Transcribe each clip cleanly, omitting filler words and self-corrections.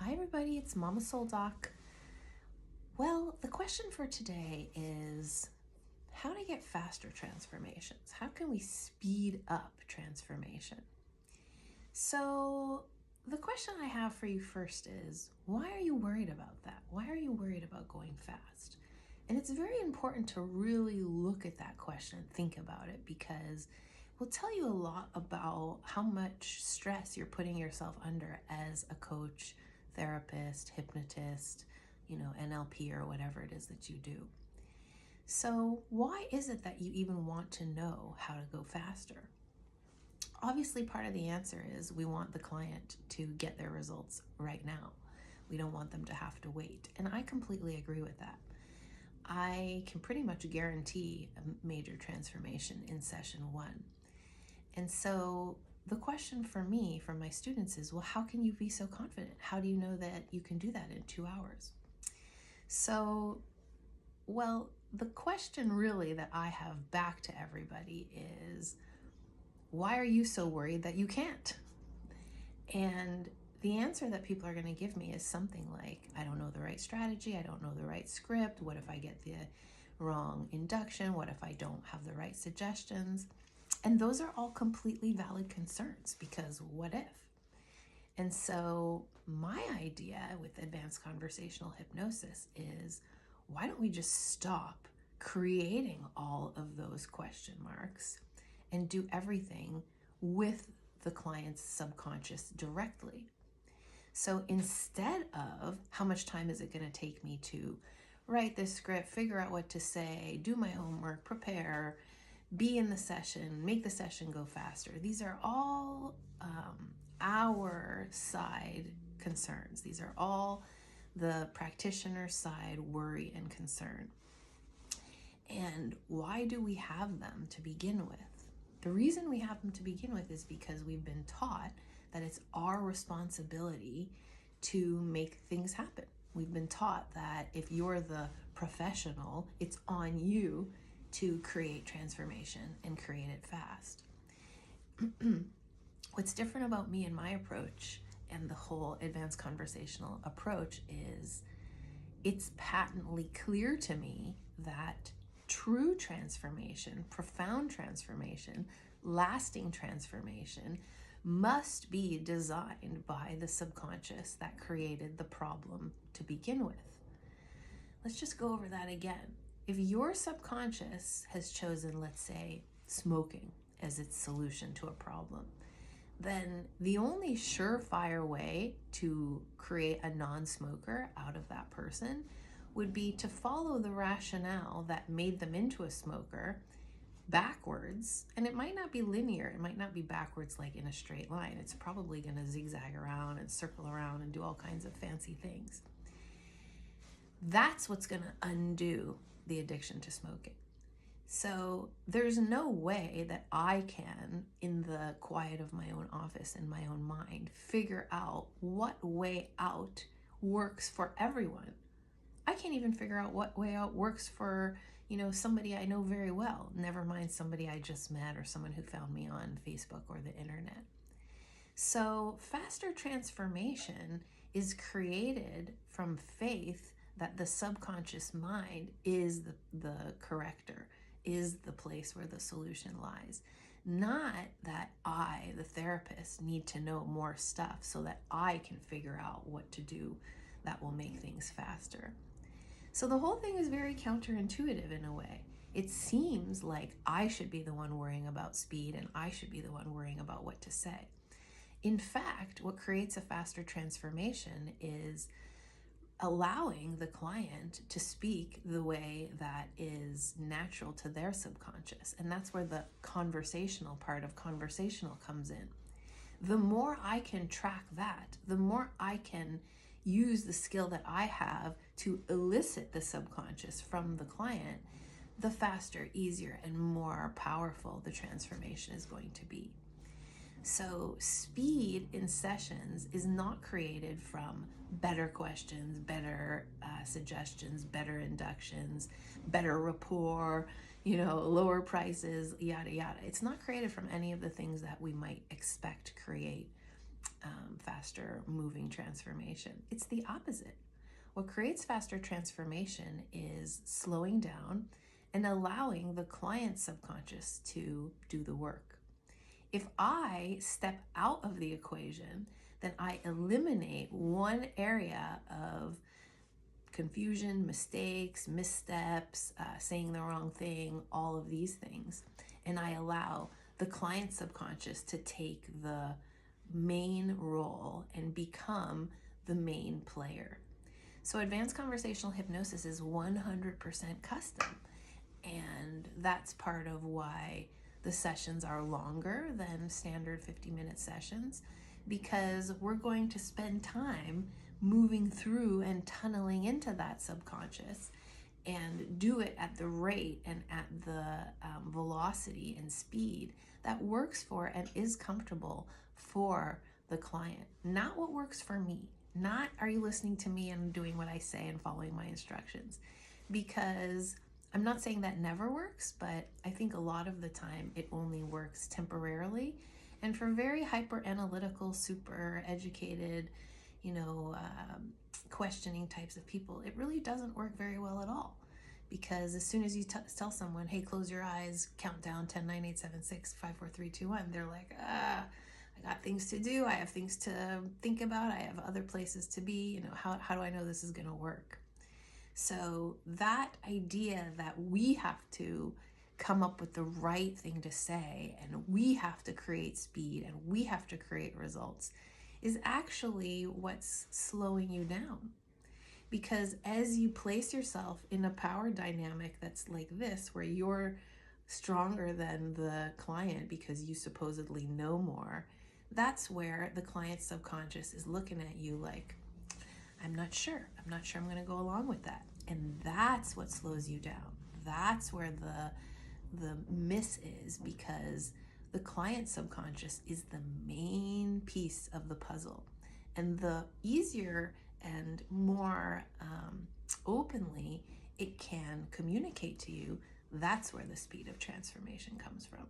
Hi everybody, it's Mama Soul Doc. Well, the question for today is how to get faster transformations. How can we speed up transformation? So the question I have for you first is, why are you worried about that? Why are you worried about going fast? And it's very important to really look at that question and think about it, because it will tell you a lot about how much stress you're putting yourself under as a coach, therapist, hypnotist, NLPer, or whatever it is that you do. So why is it that you even want to know how to go faster? Obviously, part of the answer is we want the client to get their results right now. We don't want them to have to wait. And I completely agree with that. I can pretty much guarantee a major transformation in session one. And so the question for me, from my students is, well, how can you be so confident? How do you know that you can do that in 2 hours? So, well, the question really that I have back to everybody is, why are you so worried that you can't? And the answer that people are going to give me is something like, I don't know the right strategy, I don't know the right script, what if I get the wrong induction, what if I don't have the right suggestions? And those are all completely valid concerns, because what if? And so my idea with advanced conversational hypnosis is, why don't we just stop creating all of those question marks and do everything with the client's subconscious directly? So instead of how much time is it going to take me to write this script, figure out what to say, do my homework, prepare, be in the session, make the session go faster. These are all our side concerns. These are all the practitioner side worry and concern. And why do we have them to begin with? The reason we have them to begin with is because we've been taught that it's our responsibility to make things happen. We've been taught that if you're the professional, it's on you to create transformation and create it fast. What's different about me and my approach and the whole advanced conversational approach is, it's patently clear to me that true transformation, profound transformation, lasting transformation must be designed by the subconscious that created the problem to begin with. Let's just go over that again. If your subconscious has chosen, let's say, smoking as its solution to a problem, then the only surefire way to create a non-smoker out of that person would be to follow the rationale that made them into a smoker backwards. And it might not be linear. It might not be backwards like in a straight line. It's probably going to zigzag around and circle around and do all kinds of fancy things. That's what's going to undo the addiction to smoking. So there's no way that I can, in the quiet of my own office and my own mind, figure out what way out works for everyone. I can't even figure out what way out works for, somebody I know very well, never mind somebody I just met or someone who found me on Facebook or the internet. So faster transformation is created from faith that the subconscious mind is the corrector, is the place where the solution lies. Not that I, the therapist, need to know more stuff so that I can figure out what to do that will make things faster. So the whole thing is very counterintuitive in a way. It seems like I should be the one worrying about speed and I should be the one worrying about what to say. In fact, what creates a faster transformation is allowing the client to speak the way that is natural to their subconscious. And that's where the conversational part of conversational comes in. The more I can track that, the more I can use the skill that I have to elicit the subconscious from the client, the faster, easier, and more powerful the transformation is going to be. So speed in sessions is not created from better questions, better suggestions, better inductions, better rapport, lower prices, yada, yada. It's not created from any of the things that we might expect to create faster moving transformation. It's the opposite. What creates faster transformation is slowing down and allowing the client's subconscious to do the work. If I step out of the equation, then I eliminate one area of confusion, mistakes, missteps, saying the wrong thing, all of these things. And I allow the client's subconscious to take the main role and become the main player. So advanced conversational hypnosis is 100% custom. And that's part of why the sessions are longer than standard 50-minute sessions, because we're going to spend time moving through and tunneling into that subconscious and do it at the rate and at the velocity and speed that works for and is comfortable for the client. Not what works for me. Not, are you listening to me and doing what I say and following my instructions? Because I'm not saying that never works, but I think a lot of the time it only works temporarily. And for very hyper analytical, super educated, questioning types of people, it really doesn't work very well at all. Because as soon as you tell someone, hey, close your eyes, count down 10, 9, 8, 7, 6, 5, 4, 3, 2, 1, they're like, I got things to do. I have things to think about. I have other places to be. How do I know this is going to work? So that idea that we have to come up with the right thing to say and we have to create speed and we have to create results is actually what's slowing you down. Because as you place yourself in a power dynamic that's like this, where you're stronger than the client because you supposedly know more, that's where the client's subconscious is looking at you like, I'm not sure I'm going to go along with that. And that's what slows you down. That's where the miss is, because the client subconscious is the main piece of the puzzle. And the easier and more openly it can communicate to you, that's where the speed of transformation comes from.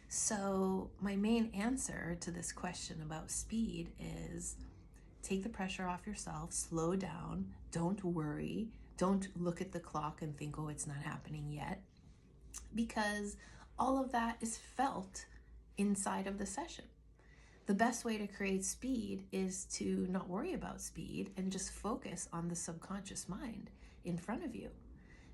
So my main answer to this question about speed is take the pressure off yourself, slow down, don't worry, don't look at the clock and think, oh, it's not happening yet, because all of that is felt inside of the session. The best way to create speed is to not worry about speed and just focus on the subconscious mind in front of you.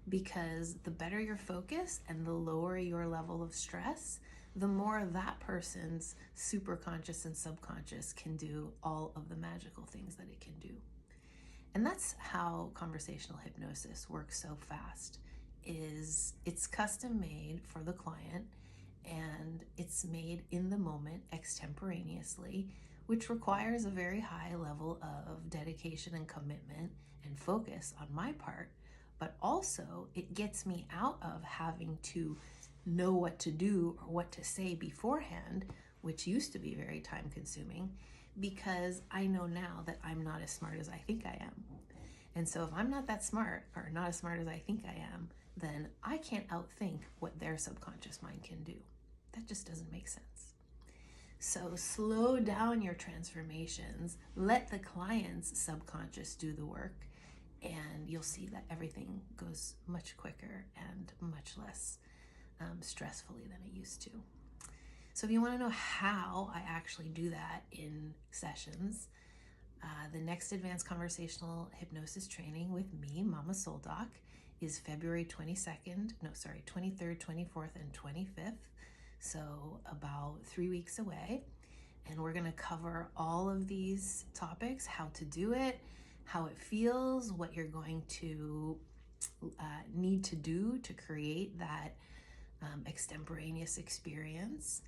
Because the better your focus and the lower your level of stress, the more that person's superconscious and subconscious can do all of the magical things that it can do. And that's how conversational hypnosis works so fast. It's custom made for the client, and it's made in the moment extemporaneously, which requires a very high level of dedication and commitment and focus on my part. But also it gets me out of having to know what to do or what to say beforehand, which used to be very time consuming, because I know now that I'm not as smart as I think I am. And so if I'm not that smart or not as smart as I think I am, then I can't outthink what their subconscious mind can do. That just doesn't make sense. So slow down your transformations, let the client's subconscious do the work, and you'll see that everything goes much quicker and much less stressfully than it used to. So if you want to know how I actually do that in sessions, the next advanced conversational hypnosis training with me, Mama Soul Doc, is February 23rd, 24th, and 25th. So about 3 weeks away. And we're going to cover all of these topics: how to do it, how it feels, what you're going to need to do to create that extemporaneous experience.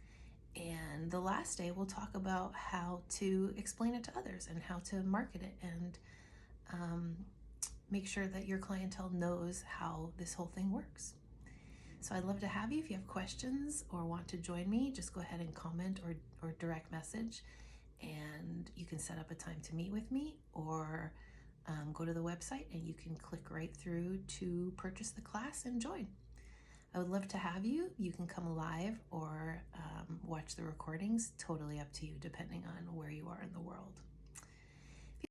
And the last day, we'll talk about how to explain it to others and how to market it and make sure that your clientele knows how this whole thing works. So I'd love to have you. If you have questions or want to join me, just go ahead and comment or direct message, and you can set up a time to meet with me, or go to the website and you can click right through to purchase the class and join. I would love to have you. You can come live or watch the recordings, totally up to you, depending on where you are in the world.